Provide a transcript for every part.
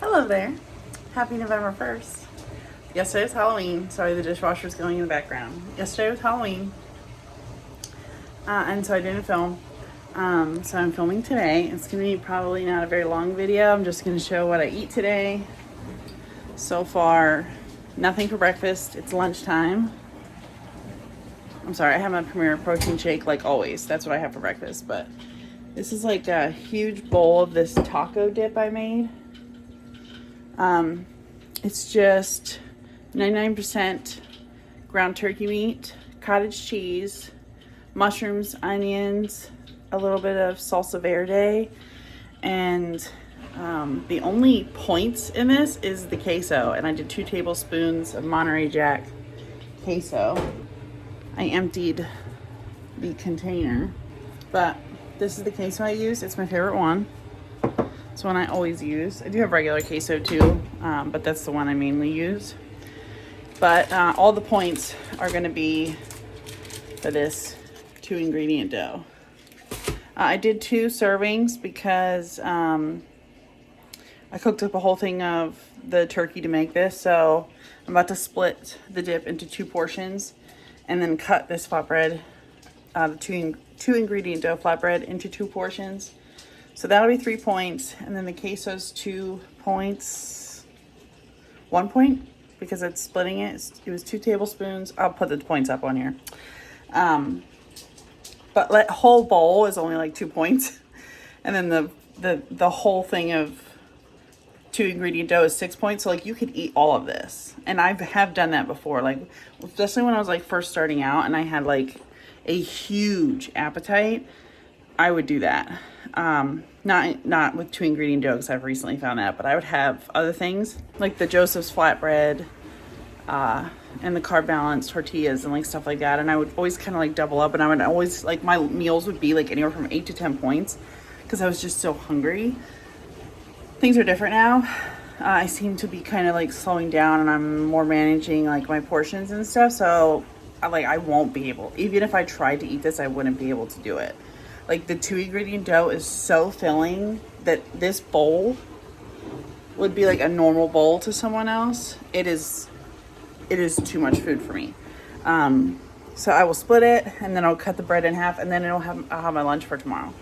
Hello there. Happy November 1st. Yesterday was Halloween. Sorry, the dishwasher's going in the background. Yesterday was Halloween. And so I didn't film. So I'm filming today. It's going to be probably not a very long video. I'm just going to show what I eat today. So far, nothing for breakfast. It's lunchtime. I'm sorry, I have my Premier protein shake like always. That's what I have for breakfast. But this is like a huge bowl of this taco dip I made. It's just 99% ground turkey meat, cottage cheese, mushrooms, onions, a little bit of salsa verde, and the only points in this is the queso. And I did 2 tablespoons of Monterey Jack queso. I emptied the container, but this is the queso I use. It's my favorite one. It's one I always use. I do have regular queso too, but that's the one I mainly use. But all the points are going to be for this 2 ingredient dough. I did 2 servings because I cooked up a whole thing of the turkey to make this. So I'm about to split the dip into 2 portions and then cut this flatbread, the two ingredient dough flatbread, into 2 portions. So that'll be 3 points, and then the queso's 2 points, 1 point, because it's splitting it. It was 2 tablespoons. I'll put the points up on here. But whole bowl is only like 2 points, and then the whole thing of 2 ingredient dough is 6 points. So like you could eat all of this, and I have done that before. Like especially when I was like first starting out, and I had like a huge appetite. I would do that. Not with 2 ingredient dough, because I've recently found that, but I would have other things like the Joseph's flatbread, and the carb balance tortillas and like stuff like that. And I would always kind of like double up, and I would always like my meals would be like anywhere from 8 to 10 points because I was just so hungry. Things are different now. I seem to be kind of like slowing down, and I'm more managing like my portions and stuff. So I won't be able, even if I tried to eat this, I wouldn't be able to do it. Like the 2 ingredient dough is so filling that this bowl would be like a normal bowl to someone else. It is too much food for me. So I will split it, and then I'll cut the bread in half, and then I'll have my lunch for tomorrow.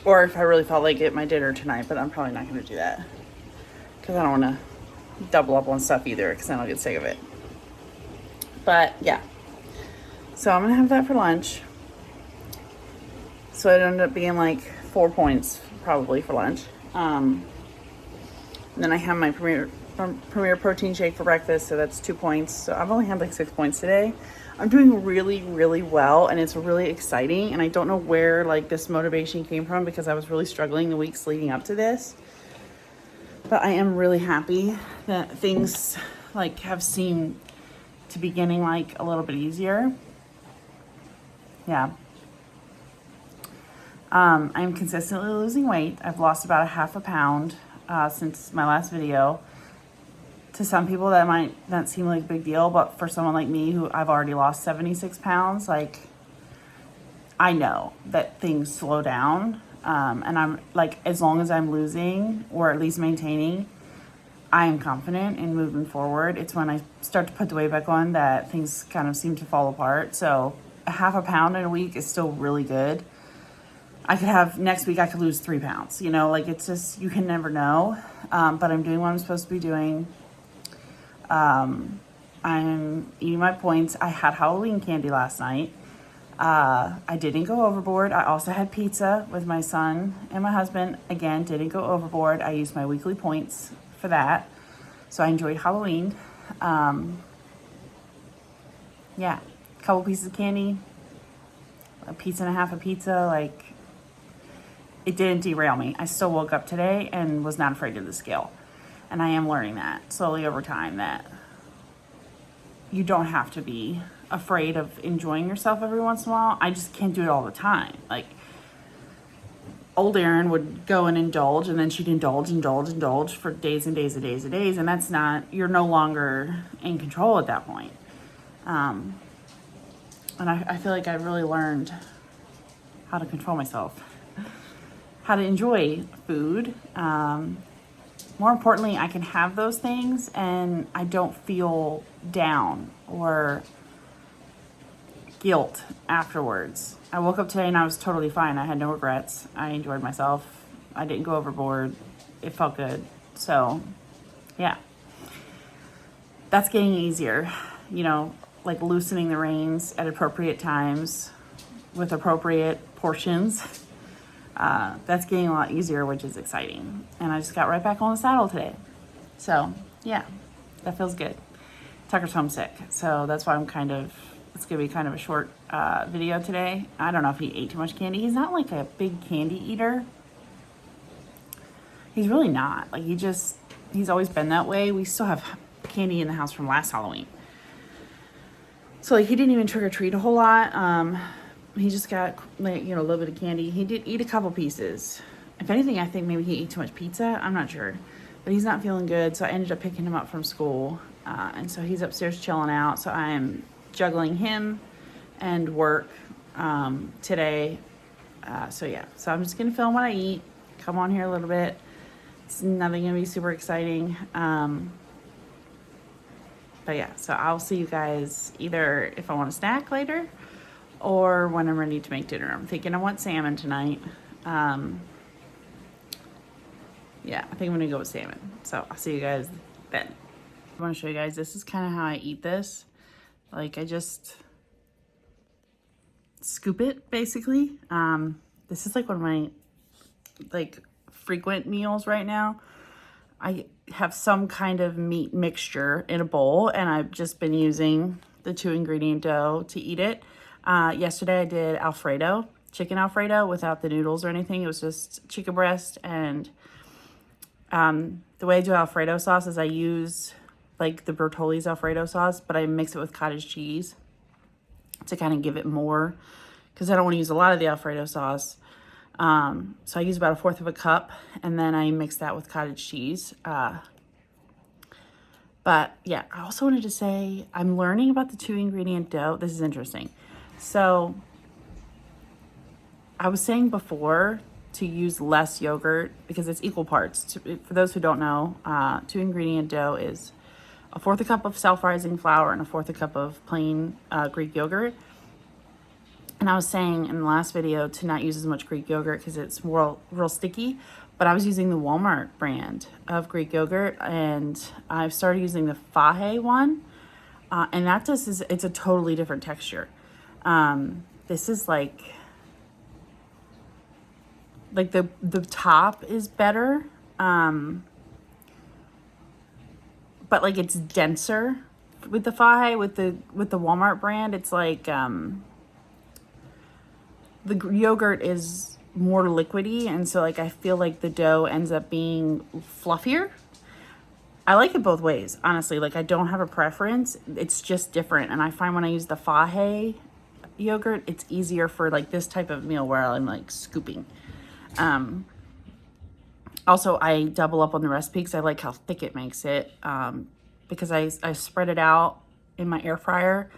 Or if I really felt like it, my dinner tonight, but I'm probably not going to do that because I don't want to double up on stuff either, because then I'll get sick of it. But yeah, so I'm going to have that for lunch. So it ended up being like 4 points probably for lunch. And then I have my Premier protein shake for breakfast, so that's 2 points. So I've only had like 6 points today. I'm doing really, really well, and it's really exciting. And I don't know where like this motivation came from, because I was really struggling the weeks leading up to this. But I am really happy that things like have seemed to be getting like a little bit easier. Yeah. I'm consistently losing weight. I've lost about 1/2 pound since my last video. To some people that might not seem like a big deal, but for someone like me who I've already lost 76 pounds, like I know that things slow down. And I'm like, as long as I'm losing or at least maintaining, I am confident in moving forward. It's when I start to put the weight back on that things kind of seem to fall apart. So 1/2 pound in a week is still really good. I could have, next week I could lose 3 pounds, you know, like it's just, you can never know. But I'm doing what I'm supposed to be doing. I'm eating my points. I had Halloween candy last night. I didn't go overboard. I also had pizza with my son and my husband. Again, didn't go overboard. I used my weekly points for that. So I enjoyed Halloween. Yeah, a couple pieces of candy, a pizza and a half of pizza, like it didn't derail me. I still woke up today and was not afraid of the scale. And I am learning that slowly over time, that you don't have to be afraid of enjoying yourself every once in a while. I just can't do it all the time. Like old Erin would go and indulge, and then she'd indulge for days and days and days and days. And that's not, you're no longer in control at that point. And I feel like I really learned how to control myself, how to enjoy food, more importantly, I can have those things and I don't feel down or guilt afterwards. I woke up today and I was totally fine. I had no regrets. I enjoyed myself. I didn't go overboard. It felt good. So, yeah. That's getting easier, you know, like loosening the reins at appropriate times with appropriate portions. That's getting a lot easier, which is exciting. And I just got right back on the saddle today. So, yeah, that feels good. Tucker's homesick, so that's why it's going to be kind of a short video today. I don't know if he ate too much candy. He's not like a big candy eater. He's really not. Like, he's always been that way. We still have candy in the house from last Halloween. So, like, he didn't even trick or treat a whole lot. He just got, like, you know, a little bit of candy. He did eat a couple pieces. If anything, I think maybe he ate too much pizza. I'm not sure. But he's not feeling good, so I ended up picking him up from school. And so he's upstairs chilling out. So I am juggling him and work today. So yeah, so I'm just going to film what I eat. Come on here a little bit. It's nothing going to be super exciting. But yeah, so I'll see you guys either if I want a snack later or when I'm ready to make dinner. I'm thinking I want salmon tonight. Yeah, I think I'm going to go with salmon. So I'll see you guys then. I want to show you guys, this is kind of how I eat this. Like, I just scoop it, basically. This is like one of my, like, frequent meals right now. I have some kind of meat mixture in a bowl, and I've just been using the 2-ingredient dough to eat it. Yesterday I did Alfredo, chicken Alfredo, without the noodles or anything. It was just chicken breast, and the way I do Alfredo sauce is I use like the Bertolli's Alfredo sauce, but I mix it with cottage cheese to kind of give it more, because I don't want to use a lot of the Alfredo sauce. So I use about 1/4 of a cup, and then I mix that with cottage cheese. But yeah, I also wanted to say I'm learning about the 2-ingredient dough. This is interesting. So I was saying before to use less yogurt because it's equal parts. For those who don't know, 2-ingredient dough is 1/4 cup of self-rising flour and 1/4 cup of plain Greek yogurt. And I was saying in the last video to not use as much Greek yogurt because it's real sticky. But I was using the Walmart brand of Greek yogurt, and I've started using the Fahe one. And that it's a totally different texture. This is like the top is better. But like it's denser with the Fahe, with the Walmart brand. It's like the yogurt is more liquidy, and so like I feel like the dough ends up being fluffier. I like it both ways, honestly. Like, I don't have a preference. It's just different, and I find when I use the Fahe yogurt, it's easier for like this type of meal where I'm like scooping. Also, I double up on the recipe because I like how thick it makes it, because I spread it out in my air fryer,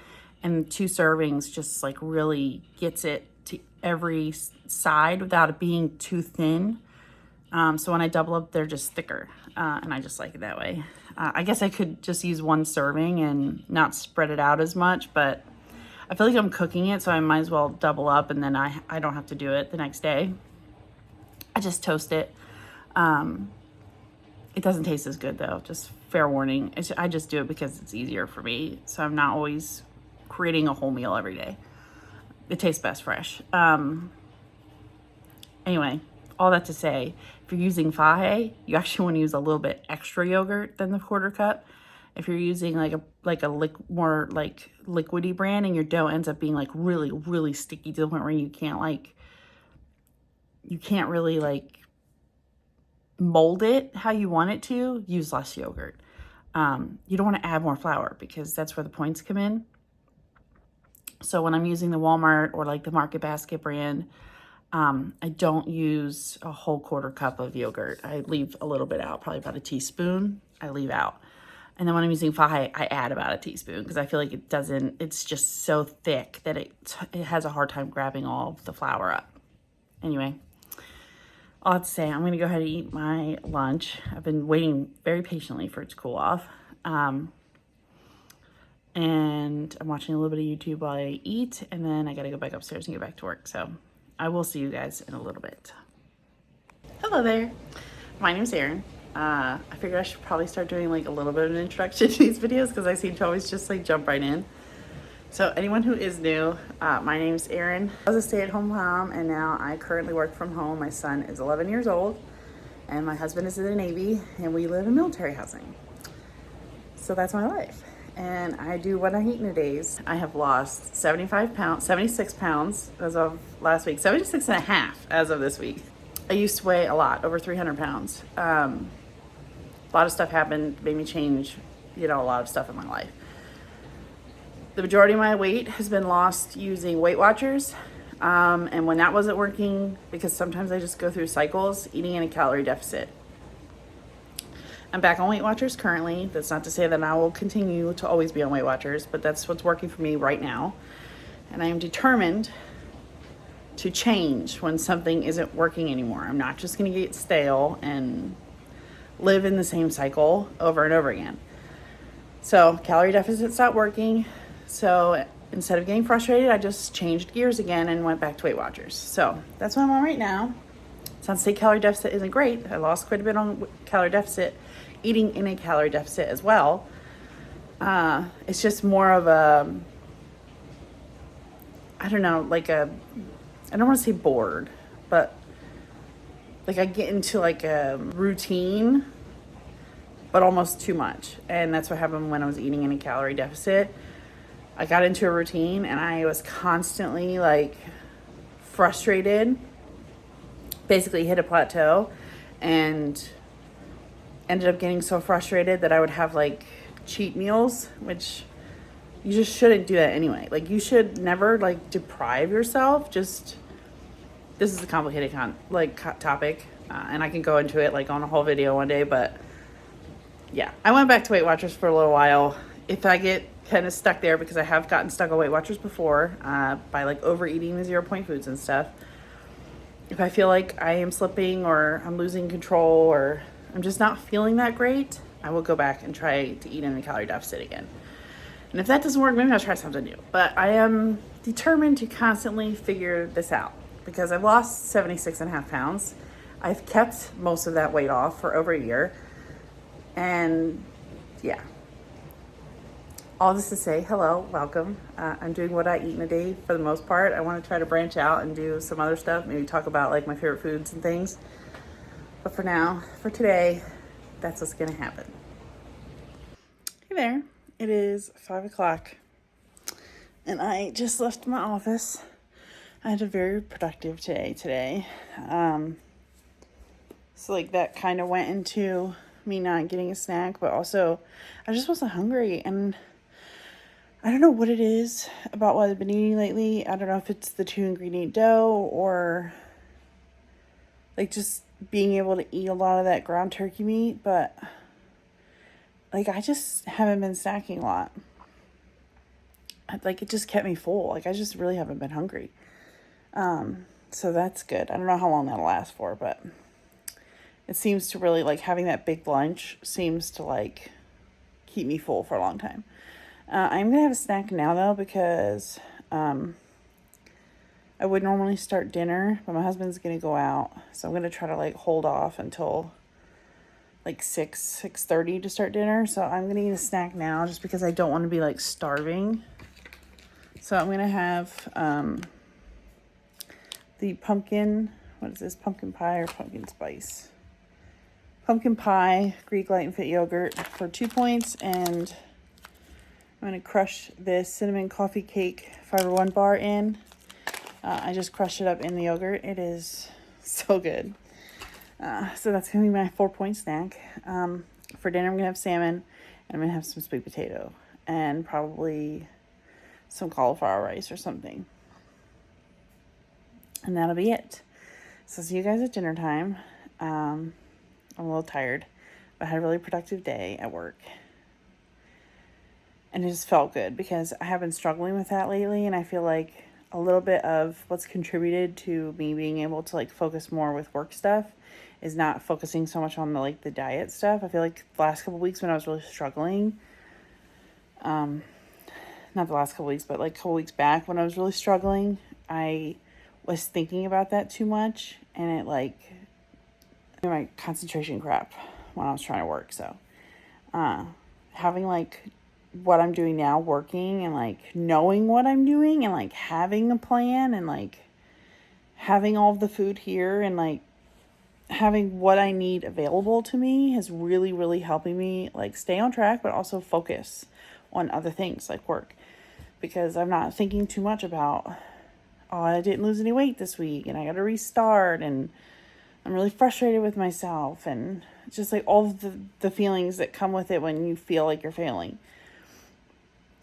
and 2 servings just like really gets it to every side without it being too thin. So when I double up, they're just thicker, and I just like it that way. I guess I could just use 1 serving and not spread it out as much, but I feel like I'm cooking it, so I might as well double up, and then I don't have to do it the next day. I just toast it. It doesn't taste as good though, just fair warning. I just do it because it's easier for me, so I'm not always creating a whole meal every day. It tastes best fresh. Anyway, all that to say, if you're using Fahe, you actually want to use a little bit extra yogurt than the 1/4 cup. If you're using more like liquidy brand, and your dough ends up being like really, really sticky to the point where you can't really like mold it how you want it to, use less yogurt. You don't want to add more flour because that's where the points come in. So when I'm using the Walmart or like the Market Basket brand, I don't use a whole 1/4 cup of yogurt. I leave a little bit out, probably about a teaspoon I leave out. And then when I'm using Fahe, I add about a teaspoon because I feel like it's just so thick that it has a hard time grabbing all of the flour up. Anyway, All to say, I'm going to go ahead and eat my lunch. I've been waiting very patiently for it to cool off. And I'm watching a little bit of YouTube while I eat, and then I got to go back upstairs and get back to work. So I will see you guys in a little bit. Hello there. My name's Erin. I figured I should probably start doing like a little bit of an introduction to these videos because I seem to always just like jump right in. So anyone who is new, my name's Erin. I was a stay-at-home mom, and now I currently work from home. My son is 11 years old, and my husband is in the Navy, and we live in military housing. So that's my life. And I do what I eat in a days. I have lost 76 pounds as of last week, 76 and a half as of this week. I used to weigh a lot, over 300 pounds. A lot of stuff happened, made me change, a lot of stuff in my life. The majority of my weight has been lost using Weight Watchers. And when that wasn't working, because sometimes I just go through cycles, eating in a calorie deficit. I'm back on Weight Watchers currently. That's not to say that I will continue to always be on Weight Watchers, but that's what's working for me right now. And I am determined to change when something isn't working anymore. I'm not just going to get stale and live in the same cycle over and over again. So calorie deficit stopped working. So instead of getting frustrated, I just changed gears again and went back to Weight Watchers. So that's what I'm on right now. It's not to say calorie deficit isn't great. I lost quite a bit on calorie deficit, eating in a calorie deficit as well. It's just more of a, I don't want to say bored, but like I get into like a routine, but almost too much. And that's what happened when I was eating in a calorie deficit. I got into a routine and I was constantly like frustrated, basically hit a plateau, and ended up getting so frustrated that I would have like cheat meals, which you just shouldn't do that anyway. Like you should never like deprive yourself. This is a complicated topic, and I can go into it like on a whole video one day, but yeah, I went back to Weight Watchers for a little while. If I get kind of stuck there, because I have gotten stuck on Weight Watchers before, by like overeating the 0 point foods and stuff. If I feel like I am slipping or I'm losing control or I'm just not feeling that great, I will go back and try to eat in a calorie deficit again. And if that doesn't work, maybe I'll try something new. But I am determined to constantly figure this out because I've lost 76 and a half pounds. I've kept most of that weight off for over a year. And yeah. All this to say, hello, welcome. I'm doing what I eat in a day for the most part. I want to try to branch out and do some other stuff, maybe talk about like my favorite foods and things. But for now, for today, that's what's going to happen. Hey there, it is 5 o'clock and I just left my office. I had a very productive day today. So like that kind of went into me not getting a snack, but also I just wasn't hungry, and I don't know what it is about what I've been eating lately. I don't know if it's the 2-ingredient dough or like just being able to eat a lot of that ground turkey meat, but like I just haven't been snacking a lot. Like it just kept me full. Like I just really haven't been hungry. So that's good. I don't know how long that'll last for, but it seems to really like having that big lunch seems to like keep me full for a long time. I'm going to have a snack now, though, because I would normally start dinner, but my husband's going to go out. So I'm going to try to, like, hold off until, like, 6:30 to start dinner. So I'm going to eat a snack now just because I don't want to be, like, starving. So I'm going to have the pumpkin, what is this, pumpkin pie or pumpkin spice? Pumpkin pie, Greek light and fit yogurt for 2 points, and I'm going to crush this cinnamon coffee cake Fiber One bar in. I just crushed it up in the yogurt. It is so good. So that's going to be my 4-point snack. For dinner, I'm going to have salmon, and I'm going to have some sweet potato, and probably some cauliflower rice or something. And that'll be it. So see you guys at dinner time. I'm a little tired, but I had a really productive day at work. And it just felt good because I have been struggling with that lately, and I feel like a little bit of what's contributed to me being able to like focus more with work stuff is not focusing so much on the diet stuff. I feel like the last couple weeks when I was really struggling, not the last couple weeks, but like a couple weeks back when I was really struggling, I was thinking about that too much, and it like my concentration crap when I was trying to work. So having like what I'm doing now working, and like knowing what I'm doing, and like having a plan, and like having all of the food here, and like having what I need available to me has really, really helping me like stay on track, but also focus on other things like work, because I'm not thinking too much about, oh, I didn't lose any weight this week and I got to restart, and I'm really frustrated with myself, and just like all of the feelings that come with it when you feel like you're failing.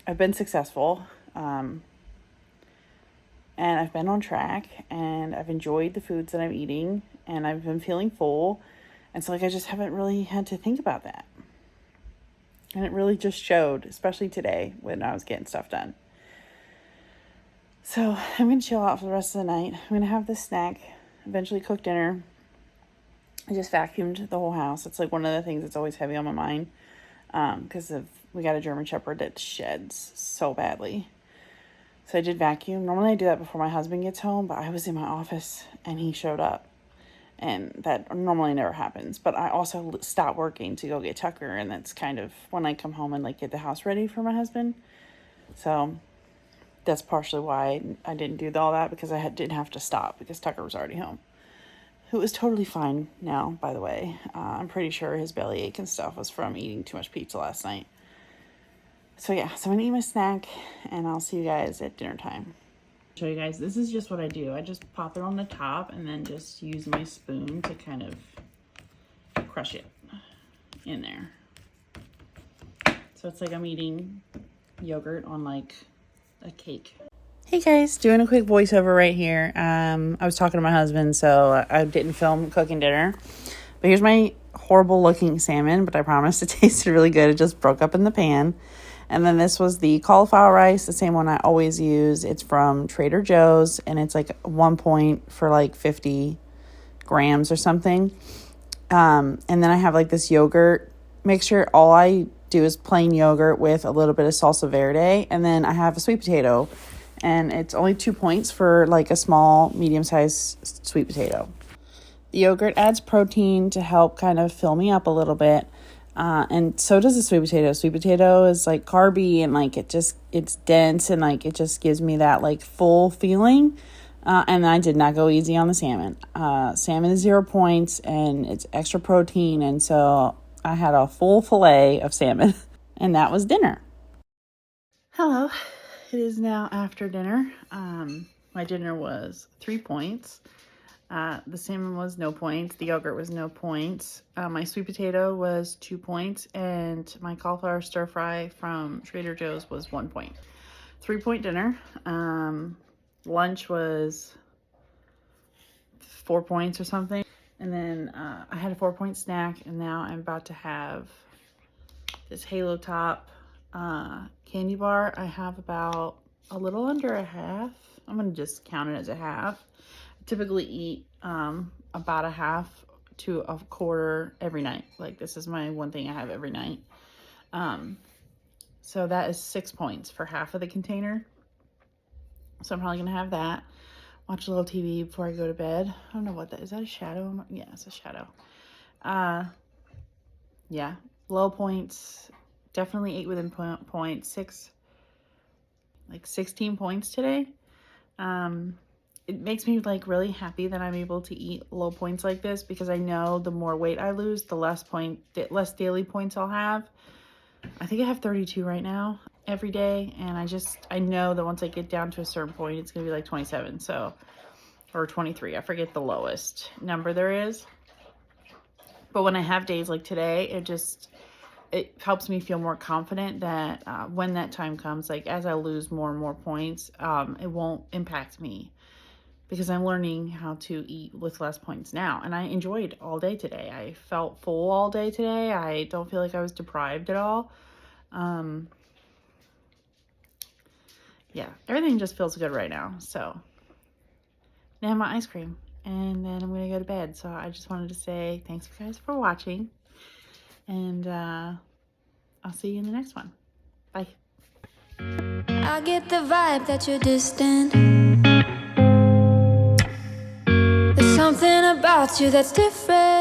I've been successful, and I've been on track, and I've enjoyed the foods that I'm eating, and I've been feeling full. And so like I just haven't really had to think about that. And it really just showed, especially today when I was getting stuff done. So I'm going to chill out for the rest of the night. I'm going to have this snack, eventually cook dinner. I just vacuumed the whole house. It's like one of the things that's always heavy on my mind, because we got a German Shepherd that sheds so badly. So I did vacuum. Normally I do that before my husband gets home, but I was in my office and he showed up. And that normally never happens. But I also stopped working to go get Tucker, and that's kind of when I come home and like get the house ready for my husband. So that's partially why I didn't do all that, because I didn't have to stop because Tucker was already home. Who is totally fine now, by the way. I'm pretty sure his belly ache and stuff was from eating too much pizza last night. So yeah, so I'm going to eat my snack, and I'll see you guys at dinner time. Show you guys, this is just what I do. I just pop it on the top and then just use my spoon to kind of crush it in there. So it's like I'm eating yogurt on like a cake. Hey guys, doing a quick voiceover right here. I was talking to my husband, so I didn't film cooking dinner. But here's my horrible looking salmon, but I promise it tasted really good. It just broke up in the pan. And then this was the cauliflower rice, the same one I always use. It's from Trader Joe's, and it's like 1 point for like 50 grams or something. And then I have like this yogurt mixture. All I do is plain yogurt with a little bit of salsa verde, and then I have a sweet potato. And it's only 2 points for like a small, medium-sized sweet potato. The yogurt adds protein to help kind of fill me up a little bit. And so does the sweet potato. Sweet potato is like carby, and like it's dense, and like it just gives me that like full feeling. And I did not go easy on the salmon. Salmon is 0 points, and it's extra protein. And so I had a full fillet of salmon, and that was dinner. Hello. It is now after dinner. My dinner was 3 points. The salmon was no points. The yogurt was no points. My sweet potato was 2 points, and my cauliflower stir fry from Trader Joe's was 1 point. 3 point dinner. Lunch was 4 points or something. And then I had a 4 point snack, and now I'm about to have this Halo Top candy bar. I have about a little under a half. I'm going to just count it as a half. I typically eat about a half to a quarter every night. Like, this is my one thing I have every night. So that is 6 points for half of the container. So I'm probably going to have that. Watch a little TV before I go to bed. I don't know what that is. Is that a shadow? Yeah, it's a shadow. Yeah, low points. Definitely ate within points. 16 points today. It makes me like really happy that I'm able to eat low points like this, because I know the more weight I lose, the less daily points I'll have. I think I have 32 right now every day, and I know that once I get down to a certain point, it's gonna be like 27, or 23. I forget the lowest number there is. But when I have days like today, it helps me feel more confident that when that time comes, like as I lose more and more points, it won't impact me, because I'm learning how to eat with less points now. And I enjoyed all day today. I felt full all day today. I don't feel like I was deprived at all. yeah, everything just feels good right now. So now I have my ice cream, and then I'm gonna go to bed. So I just wanted to say thanks, you guys, for watching, and I'll see you in the next one. Bye. I get the vibe that you're distant. There's something about you that's different.